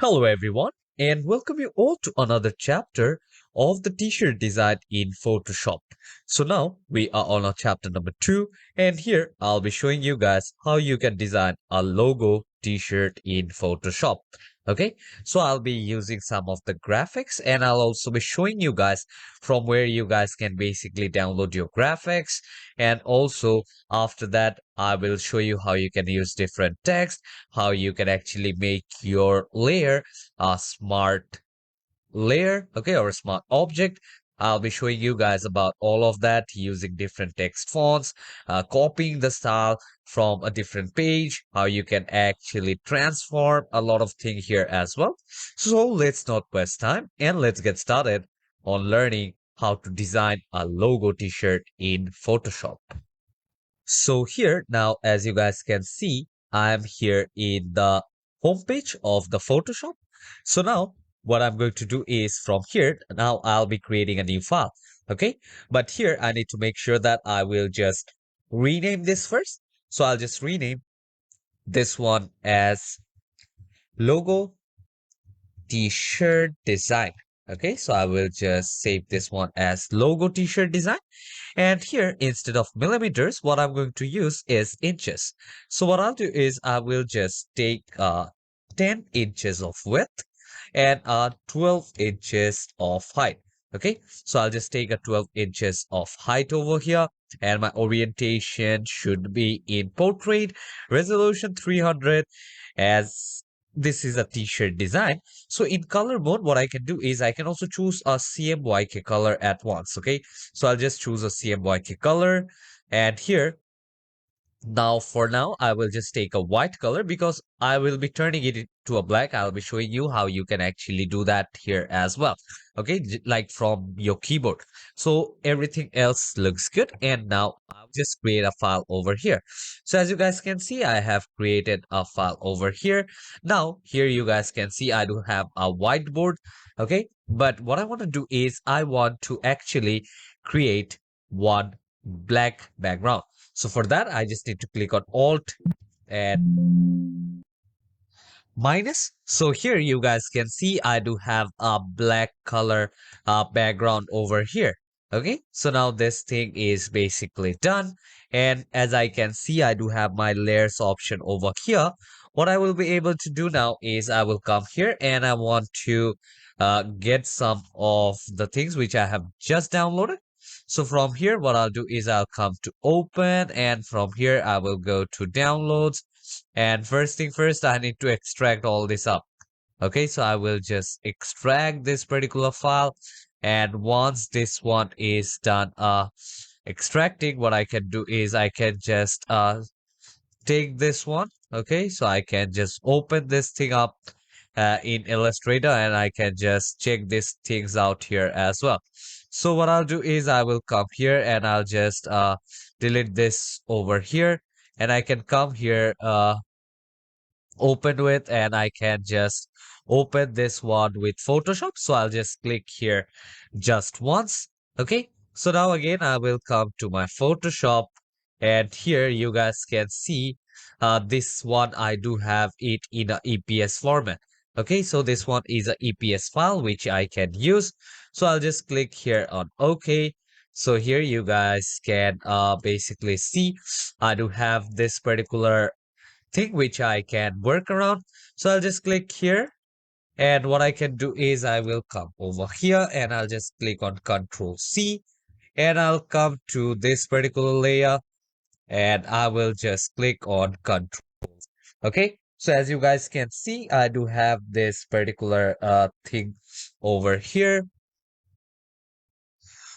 Hello everyone and welcome you all to another chapter of the t-shirt design in Photoshop. So now we are on our chapter number 2 and here I'll be showing you guys how you can design a logo t-shirt in Photoshop. Okay, so I'll be using some of the graphics and I'll also be showing you guys from where you guys can basically download your graphics, and also after that I will show you how you can use different text, how you can actually make your layer a smart layer, okay, or a smart object. I'll be showing you guys about all of that using different text fonts, copying the style from a different page, how you can actually transform a lot of things here as well. So let's not waste time and let's get started on learning how to design a logo t-shirt in Photoshop. So here now, as you guys can see, I'm here in the homepage of the Photoshop. So now what I'm going to do is from here, now I'll be creating a new file. Okay. But here I need to make sure that I will just rename this first. So I'll just rename this one as logo t-shirt design. Okay. So I will just save this one as logo t-shirt design. And here, instead of millimeters, what I'm going to use is inches. So what I'll do is I will just take 10 inches of width and 12 inches of height. Okay, so I'll just take a 12 inches of height over here, and my orientation should be in portrait, resolution 300, as this is a t-shirt design. So in color mode, what I can do is I can also choose a CMYK color at once. Okay, so I'll just choose a CMYK color, and here now, for now, I will just take a white color because I will be turning it into a black. I'll be showing you how you can actually do that here as well. Okay, like from your keyboard. So everything else looks good. And now I'll just create a file over here. So as you guys can see, I have created a file over here. Now, here you guys can see I do have a whiteboard. Okay, but what I want to do is I want to actually create one black background. So for that, I just need to click on Alt and minus. So here you guys can see I do have a black color background over here. Okay, so now this thing is basically done. And as I can see, I do have my layers option over here. What I will be able to do now is I will come here and I want to get some of the things which I have just downloaded. So from here, what I'll do is I'll come to open, and from here I will go to downloads. And first thing first, I need to extract all this up. Okay, so I will just extract this particular file. And once this one is done extracting, what I can do is I can just take this one. Okay, so I can just open this thing up in Illustrator, and I can just check these things out here as well. So what I'll do is I will come here and I'll just delete this over here, and I can come here, open with, and I can just open this one with Photoshop. So I'll just click here just once. Okay, so now again I will come to my Photoshop, and here you guys can see this one I do have it in a EPS format. Okay, so this one is a EPS file which I can use. So I'll just click here on OK. So here you guys can basically see I do have this particular thing which I can work around. So I'll just click here, and what I can do is I will come over here and I'll just click on Control C, and I'll come to this particular layer and I will just click on Control. Okay, so as you guys can see, I do have this particular thing over here.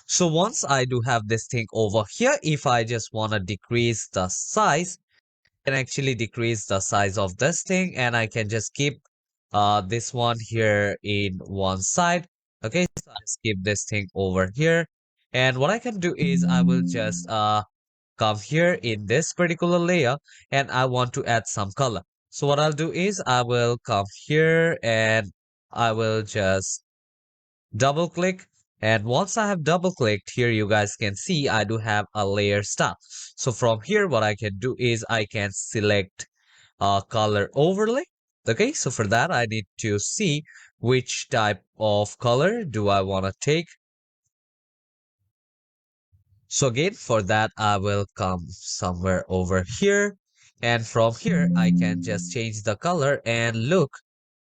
So once I do have this thing over here, if I just want to decrease the size, can actually decrease the size of this thing, and I can just keep this one here in one side. Okay, so I just keep this thing over here, and what I can do is I will just come here in this particular layer, and I want to add some color. So what I'll do is I will come here and I will just double click, and once I have double clicked, here you guys can see I do have a layer style. So from here what I can do is I can select a color overlay. Okay, so for that, I need to see which type of color do I want to take. So again, for that, I will come somewhere over here. And from here, I can just change the color and look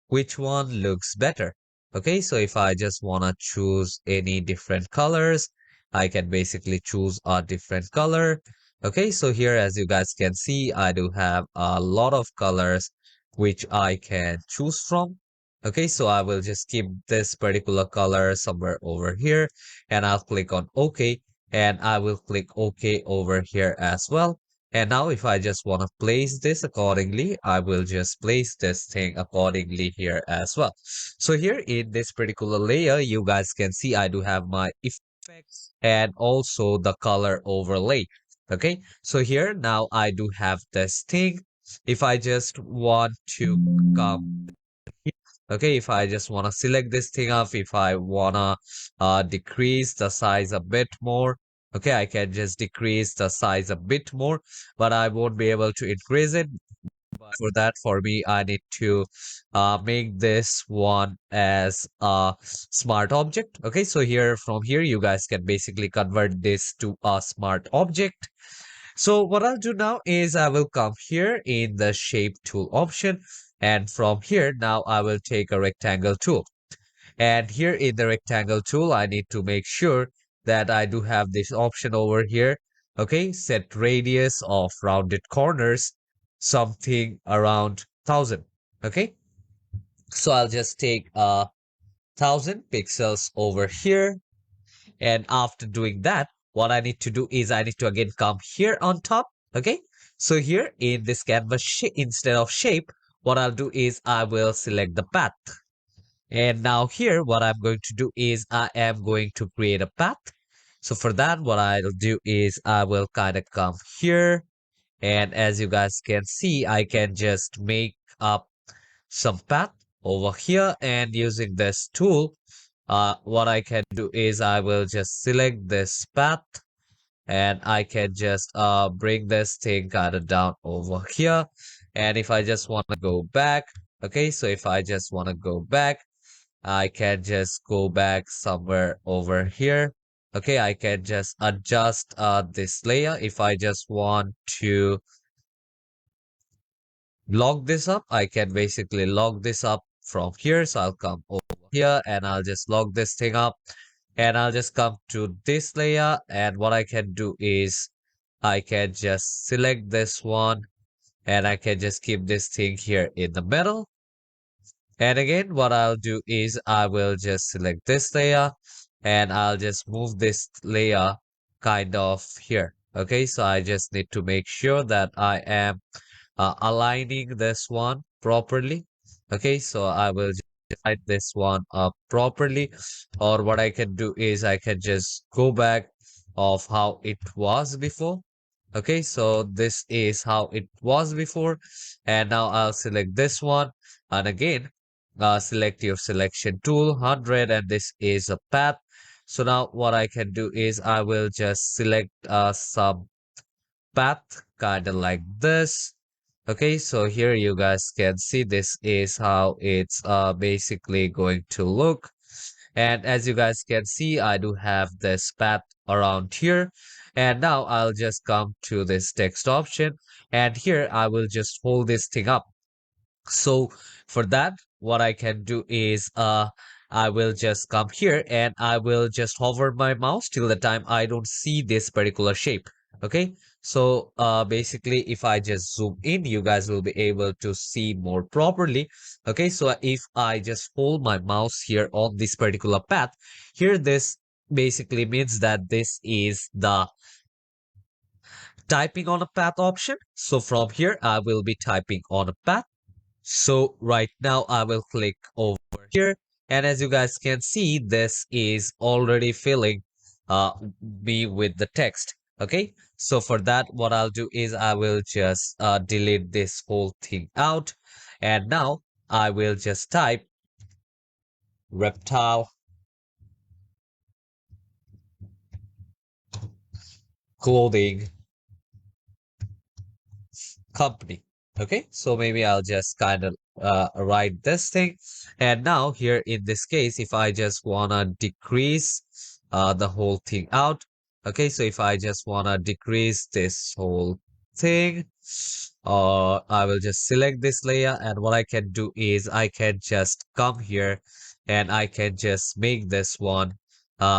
which one looks better. Okay, so if I just want to choose any different colors, I can basically choose a different color. Okay, so here, as you guys can see, I do have a lot of colors which I can choose from. Okay, so I will just keep this particular color somewhere over here and I'll click on OK and I will click OK over here as well. And now if I just want to place this accordingly, I will just place this thing accordingly here as well. So here in this particular layer, you guys can see I do have my effects and also the color overlay. Okay, so here now I do have this thing. If I just want to come okay, if I just want to select this thing up, if I want to decrease the size a bit more, okay, I can just decrease the size a bit more, but I won't be able to increase it. But for that, for me, I need to make this one as a smart object. Okay, so here from here, you guys can basically convert this to a smart object. So what I'll do now is I will come here in the shape tool option. And from here, now I will take a rectangle tool. And here in the rectangle tool, I need to make sure that I do have this option over here. Okay, set radius of rounded corners, something around 1000. Okay, so I'll just take 1000 pixels over here. And after doing that, what I need to do is I need to again come here on top. Okay. So here in this canvas, instead of shape, what I'll do is I will select the path. And now here, what I'm going to do is I am going to create a path. So for that, what I'll do is I will kind of come here. And as you guys can see, I can just make up some path over here. And using this tool, what I can do is I will just select this path and I can just bring this thing kind of down over here. And if I just want to go back, okay, so if I just want to go back, I can just go back somewhere over here. Okay, I can just adjust this layer. If I just want to log this up, I can basically log this up from here. So I'll come over here and I'll just log this thing up and I'll just come to this layer. And what I can do is I can just select this one and I can just keep this thing here in the middle. And again, what I'll do is I will just select this layer and I'll just move this layer kind of here. Okay, so I just need to make sure that I am aligning this one properly. Okay, so I will just line this one up properly. Or what I can do is I can just go back of how it was before. Okay, so this is how it was before. And now I'll select this one. And again, select your selection tool 100 and this is a path. So now what I can do is I will just select some path kind of like this. Okay, so here you guys can see this is how it's basically going to look. And as you guys can see, I do have this path around here. And now I'll just come to this text option. And here I will just hold this thing up. So for that, what I can do is I will just come here and I will just hover my mouse till the time I don't see this particular shape. Okay, so basically if I just zoom in, you guys will be able to see more properly. Okay, so if I just hold my mouse here on this particular path, here this basically means that this is the typing on a path option. So from here, I will be typing on a path. So right now I will click over here and as you guys can see this is already filling uh, me with the text. Okay, so for that what I'll do is I will just delete this whole thing out and now I will just type reptile clothing company. Okay, so maybe I'll just kind of write this thing. And now here in this case, if I just wanna decrease the whole thing out, okay, so if I just wanna decrease this whole thing, I will just select this layer, and what I can do is I can just come here and I can just make this one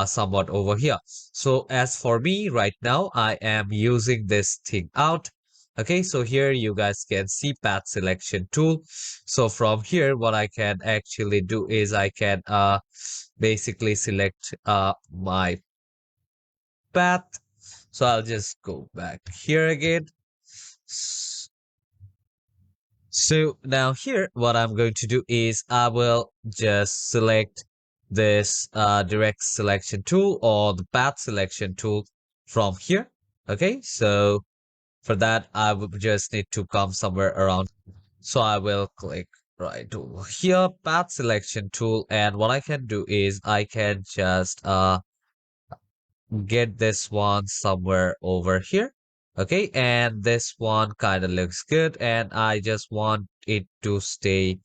somewhat over here. So as for me right now, I am using this thing out. Okay, so here you guys can see path selection tool. So from here, what I can actually do is I can basically select my path. So I'll just go back here again. S- So now here, what I'm going to do is I will just select this direct selection tool or the path selection tool from here. Okay, so for that, I would just need to come somewhere around. So I will click right over here, path selection tool, and what I can do is I can just get this one somewhere over here. Okay, and this one kind of looks good, and I just want it to stay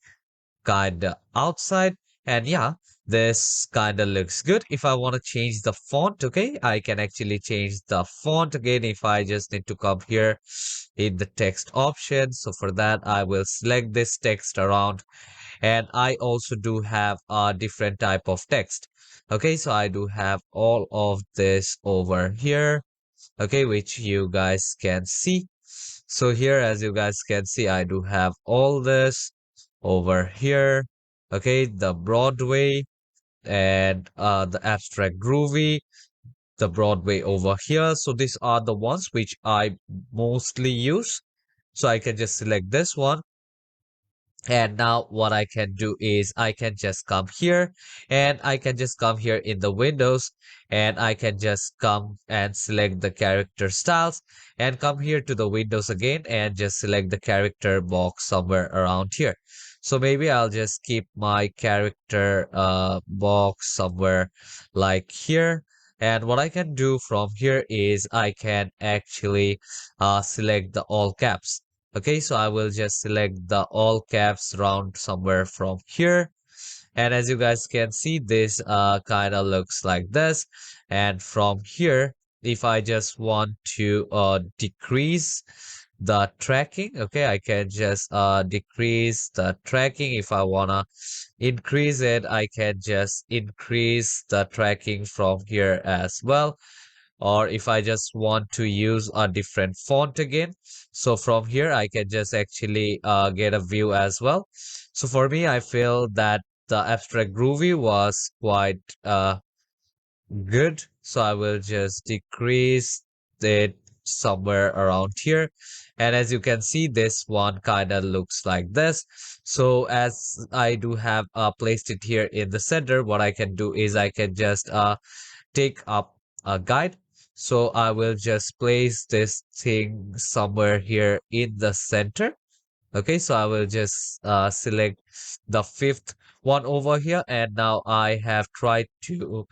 kind of outside. And yeah, this kind of looks good. If I want to change the font, okay, I can actually change the font again if I just need to come here in the text option. So for that, I will select this text around, and I also do have a different type of text. Okay, so I do have all of this over here, okay, which you guys can see. So here, as you guys can see, I do have all this over here. Okay, the Broadway and the abstract groovy, the Broadway over here. So these are the ones which I mostly use. So I can just select this one, and now what I can do is I can just come here, and I can just come here in the windows, and I can just come and select the character styles and come here to the windows again and just select the character box somewhere around here. So maybe I'll just keep my character box somewhere like here. And what I can do from here is I can actually select the all caps. Okay, so I will just select the all caps round somewhere from here. And as you guys can see, this kind of looks like this. And from here, if I just want to decrease the tracking, okay, I can just decrease the tracking. If I wanna increase it, I can just increase the tracking from here as well. Or if I just want to use a different font again, so from here I can just actually get a view as well. So for me, I feel that the abstract groovy was quite good, so I will just decrease it somewhere around here. And as you can see, this one kind of looks like this. So as I do have placed it here in the center, what I can do is I can just take up a guide. So I will just place this thing somewhere here in the center. Okay, so I will just select the fifth one over here, and now I have tried to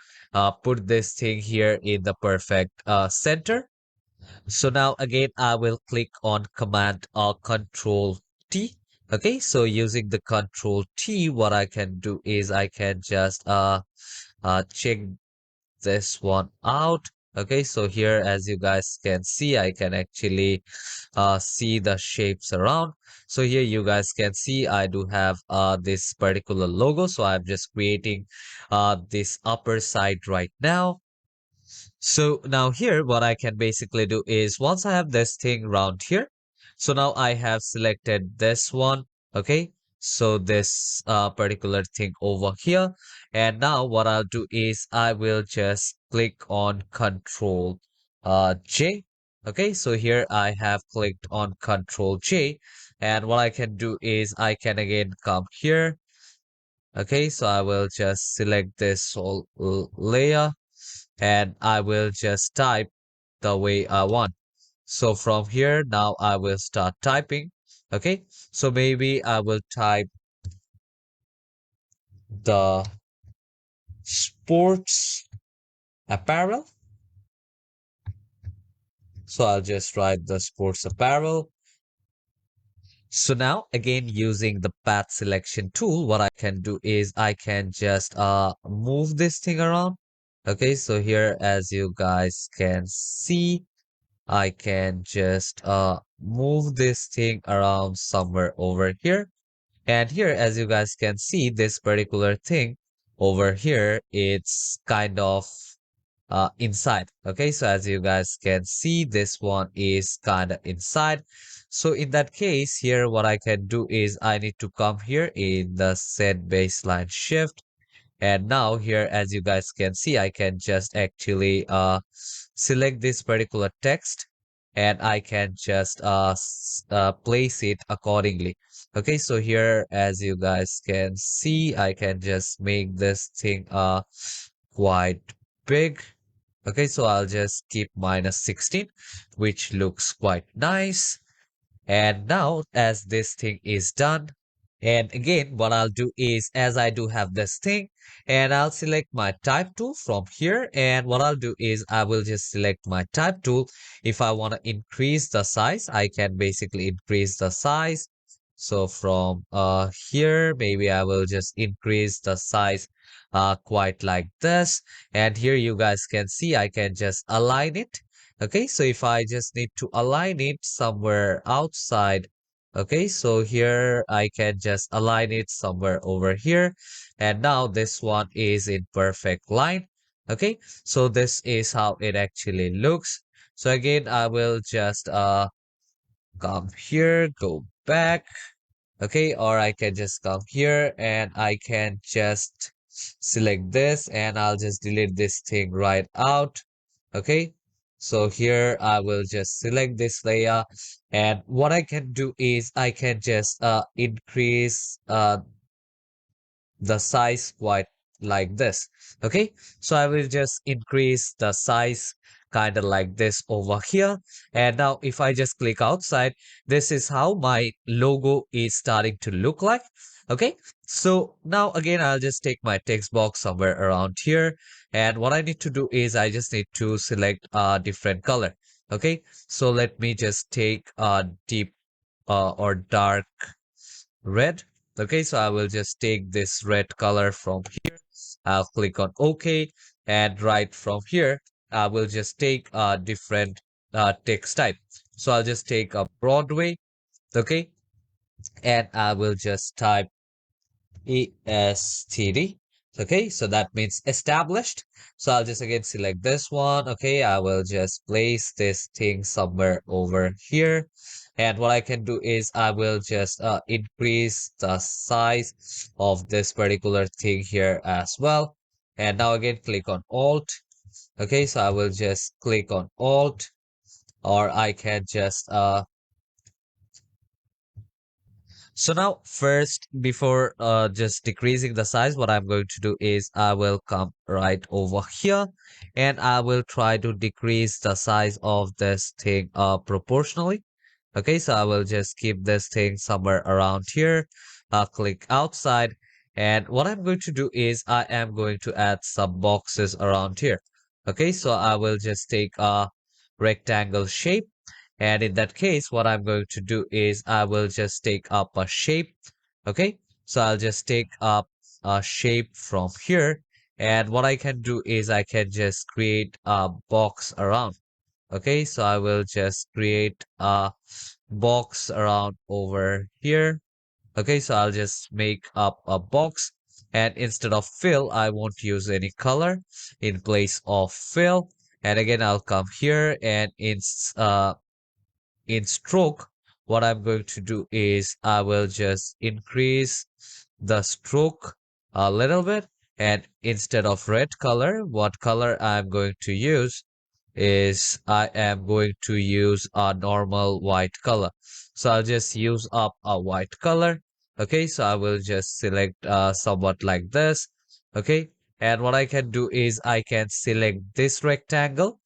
put this thing here in the perfect center. So now again, I will click on Command or Control T. Okay, so using the Control T, what I can do is I can just check this one out. Okay, so here, as you guys can see, I can actually see the shapes around. So here you guys can see I do have this particular logo. So I'm just creating this upper side right now. So now here, what I can basically do is once I have this thing around here, so now I have selected this one. Okay, so this particular thing over here. And now what I'll do is I will just click on Control J. Okay, so here I have clicked on Control J. And what I can do is I can again come here. Okay, so I will just select this whole layer, and I will just type the way I want. So from here, now I will start typing. Okay, so maybe I will type the sports apparel. So I'll just write the sports apparel. So now again using the path selection tool, what I can do is I can just move this thing around. Okay, so here as you guys can see, I can just move this thing around somewhere over here. And here as you guys can see, this particular thing over here, it's kind of inside. Okay, so as you guys can see, this one is kind of inside. So in that case here, what I can do is I need to come here in the set baseline shift. And now here, as you guys can see, I can just actually select this particular text and I can just place it accordingly. Okay, so here, as you guys can see, I can just make this thing quite big. Okay, so I'll just keep -16, which looks quite nice. And now as this thing is done, and again, what I'll do is as I do have this thing and I'll select my type tool from here. And what I'll do is I will just select my type tool. If I want to increase the size, I can basically increase the size. So from here, maybe I will just increase the size quite like this. And here you guys can see I can just align it. Okay, so if I just need to align it somewhere outside, okay, so here I can just align it somewhere over here. And now this one is in perfect line. Okay, so this is how it actually looks. So again, I will just come here, go back. Okay, or I can just come here and I can just select this and I'll just delete this thing right out. Okay, so here I will just select this layer, and what I can do is I can just increase the size quite like this. Okay, so I will just increase the size kind of like this over here. And now if I just click outside, this is how my logo is starting to look like. Okay, so now again I'll just take my text box somewhere around here, and what I need to do is I just need to select a different color. Okay, so let me just take a deep or dark red. Okay, so I will just take this red color from here. I'll click on OK, and right from here, I will just take a different text type. So I'll just take a Broadway, okay, and I will just type ESTD. Okay, so that means established. So I'll just again select this one. Okay, I will just place this thing somewhere over here. And what I can do is I will just increase the size of this particular thing here as well. And now again, click on Alt. Okay, so I will just click on Alt, or I can just so now first, before just decreasing the size, what I'm going to do is I will come right over here and I will try to decrease the size of this thing proportionally. Okay, so I will just keep this thing somewhere around here. Click outside, and what I'm going to do is I am going to add some boxes around here. Okay, so I will just take a rectangle shape, and in that case, what I'm going to do is I will just take up a shape. Okay, so I'll just take up a shape from here. And what I can do is I can just create a box around. Okay, so I will just create a box around over here. Okay, so I'll just make up a box. And instead of fill, I won't use any color in place of fill. And again, I'll come here and in stroke, what I'm going to do is I will just increase the stroke a little bit. And instead of red color, what color I'm going to use is I am going to use a normal white color. So I'll just use up a white color. Okay, so I will just select somewhat like this. Okay, and what I can do is I can select this rectangle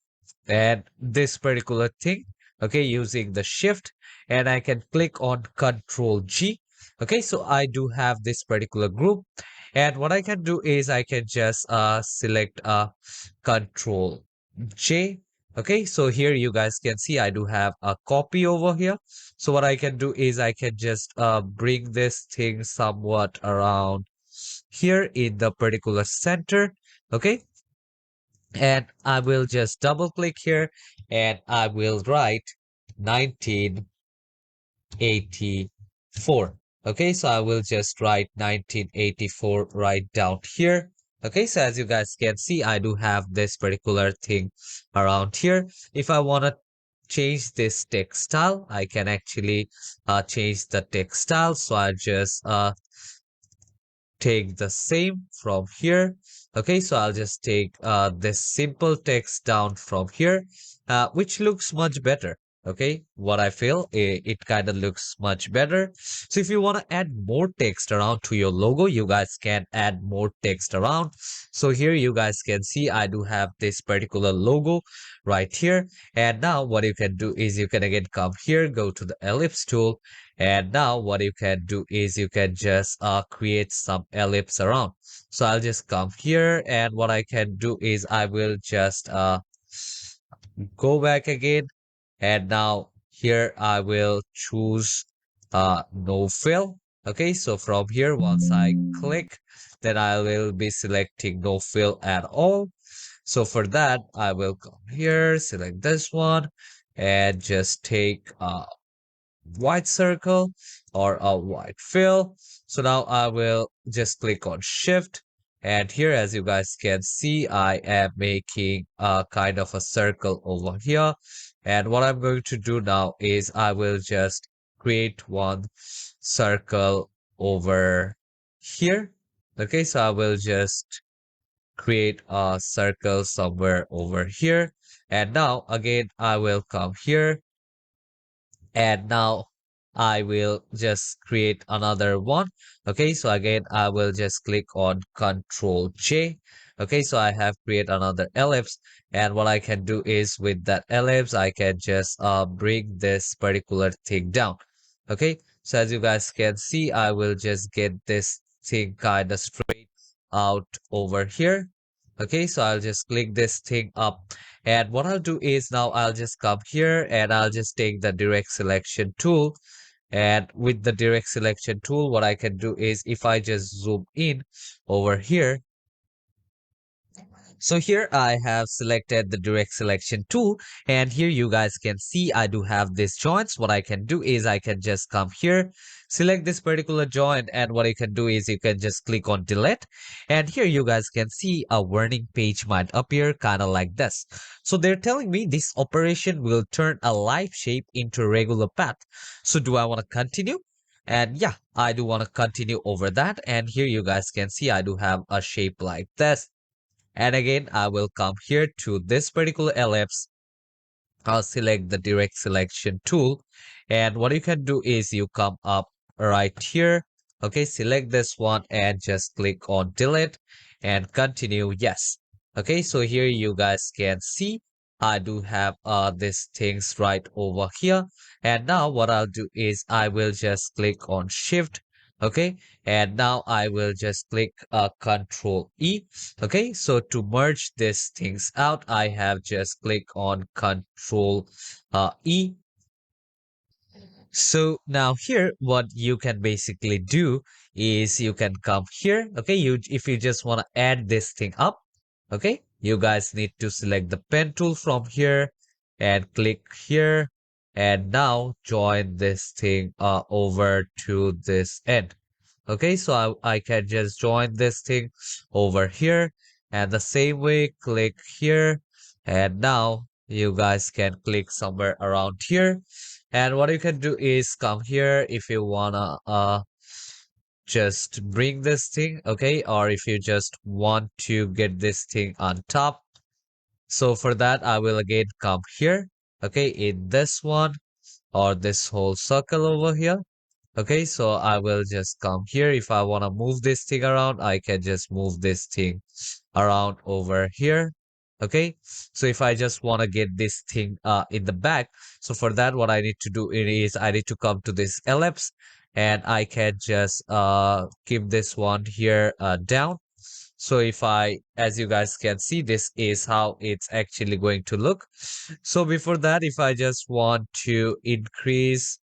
and this particular thing, okay, using the shift, and I can click on Control G. Okay, so I do have this particular group, and what I can do is I can just select Control J. Okay, so here you guys can see I do have a copy over here. So what I can do is I can just bring this thing somewhat around here in the particular center. Okay, and I will just double click here and I will write 1984. Okay, so I will just write 1984 right down here. Okay, so as you guys can see, I do have this particular thing around here. If I want to change this text style, I can actually change the text style. So I just take the same from here. Okay, so I'll just take this simple text down from here, which looks much better. Okay, what I feel, it kind of looks much better. So if you want to add more text around to your logo, you guys can add more text around. So here you guys can see I do have this particular logo right here. And now what you can do is you can again come here, go to the ellipse tool, and now what you can do is you can just create some ellipse around. So I'll just come here and what I can do is I will just go back again. And now here I will choose no fill. Okay, so from here, once I click, then I will be selecting no fill at all. So for that, I will come here, select this one, and just take white circle or a white fill. So now I will just click on shift, and here as you guys can see I am making a kind of a circle over here. And what I'm going to do now is I will just create one circle over here. Okay, so I will just create a circle somewhere over here, and now again I will come here, and now I will just create another one. Okay, so again I will just click on Control J. Okay, so I have create another ellipse, and what I can do is with that ellipse I can just bring this particular thing down. Okay, so as you guys can see I will just get this thing kind of straight out over here. Okay, so I'll just click this thing up, and what I'll do is now I'll just come here and I'll just take the direct selection tool. And with the direct selection tool, what I can do is if I just zoom in over here, so here I have selected the direct selection tool, and here you guys can see I do have these joints. What I can do is I can just come here, select this particular joint, and what you can do is you can just click on delete. And here you guys can see a warning page might appear kind of like this. So they're telling me this operation will turn a live shape into a regular path. So do I want to continue? And yeah, I do want to continue over that. And here you guys can see I do have a shape like this. And again, I will come here to this particular ellipse. I'll select the direct selection tool. And what you can do is you come up right here. Okay, select this one and just click on delete and continue. Yes. Okay, so here you guys can see I do have these things right over here. And now what I'll do is I will just click on shift. Okay, and now I will just click Control E. Okay, so to merge these things out, I have just click on Control E. So now here, what you can basically do is you can come here. Okay, if you just want to add this thing up, okay, you guys need to select the pen tool from here and click here, and now join this thing over to this end. Okay, so I can just join this thing over here, and the same way click here, and now you guys can click somewhere around here. And what you can do is come here if you wanna just bring this thing, okay, or if you just want to get this thing on top. So for that I will again come here, okay, in this one or this whole circle over here. Okay, so I will just come here. If I want to move this thing around, I can just move this thing around over here. Okay, so if I just want to get this thing in the back, so for that what I need to do is I need to come to this ellipse, and I can just keep this one here down. So if I, as you guys can see, this is how it's actually going to look. So before that, if I just want to increase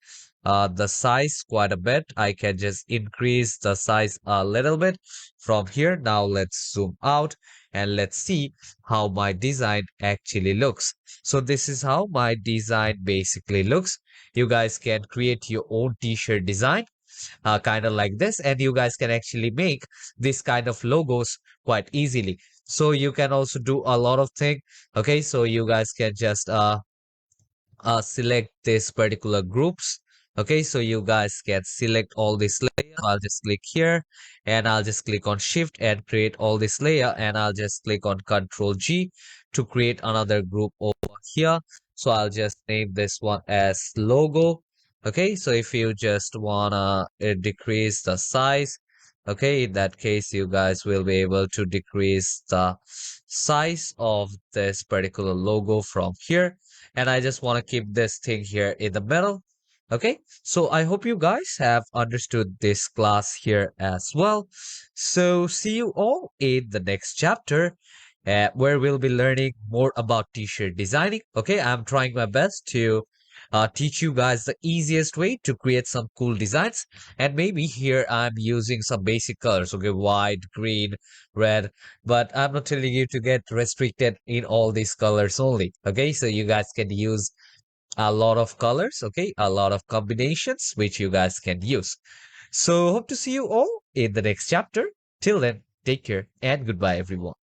the size quite a bit, I can just increase the size a little bit from here. Now let's zoom out and let's see how my design actually looks. So this is how my design basically looks. You guys can create your own t-shirt design kind of like this, and you guys can actually make this kind of logos quite easily. So you can also do a lot of things. Okay, so you guys can just select this particular groups. Okay, so you guys can select all this layer. I'll just click here and I'll just click on shift and create all this layer, and I'll just click on Control G to create another group over here. So I'll just name this one as logo. Okay, so if you just wanna decrease the size, okay, in that case you guys will be able to decrease the size of this particular logo from here, and I just want to keep this thing here in the middle. Okay, so I hope you guys have understood this class here as well. So see you all in the next chapter where we'll be learning more about t-shirt designing. Okay, I'm trying my best to teach you guys the easiest way to create some cool designs. And maybe here I'm using some basic colors, okay, white, green, red, but I'm not telling you to get restricted in all these colors only. Okay, so you guys can use a lot of colors, okay, a lot of combinations which you guys can use. So hope to see you all in the next chapter. Till then, take care and goodbye everyone.